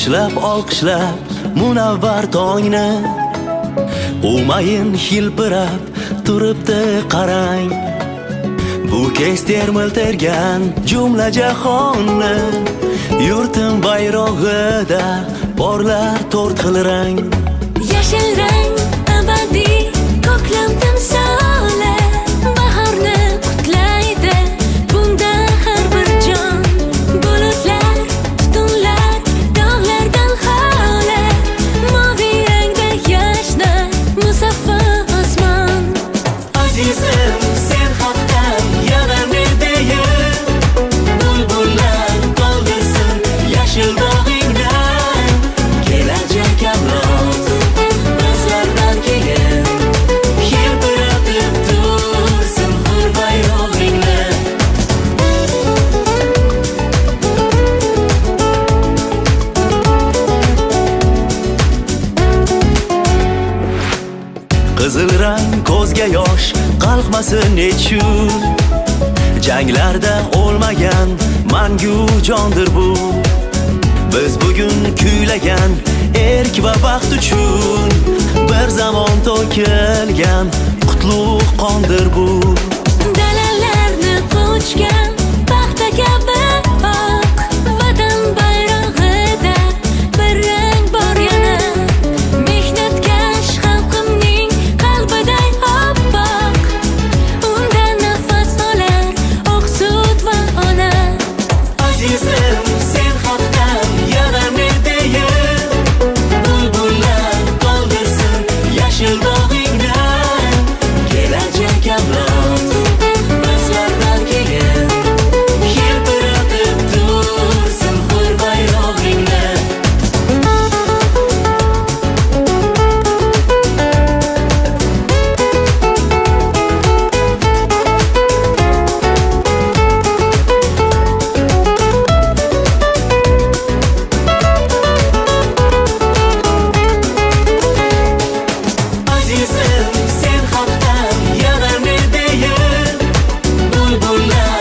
Boshlab olqishlab munavvar tongni, umayin hilpirab turibdi qarang. Bu kez termil-tergan jumla jahonni, yurtim bayrog'ida porlar to'rt xil rang. Yashil rang abadiy ko'klam timsoli, bahorni qutlaydi bunda har bir jon. Bulutlar, tutunlar, dog'lardan xoli, moviy rangda yashnar musaffo osmon. Azizim, sen haqdan yana ne deyim? Bulbullar to'ldirsin yashil bog'ingdan, kelajak avlod bizlardan keyin hilpiratib tursin hur bayrog'ingni. Qizil rang ko'zga yosh qalqmasin nechun, janglarda o'lmagan mangu jondir bu. Biz bugun kuylagan erk va baxt uchun bir zamon to'kilgan qutlug' qondir bu. Dalalarni quchgan paxta kabi oq, vatan bayrog'ida bir rang bor yana. Mehnatkash xalqimning qalbiday oppoq, unda nafas olar oq sut va ona. Azizim, sen haqdan yana ne deyim? Bulbullar to'ldirsin yashil bog'ingdan, kelajak avlod bizlardan keyin hilpiratib tursin hur bayrog'ingni. Azizim, sen haqdan yana ne deyim? Bulbullar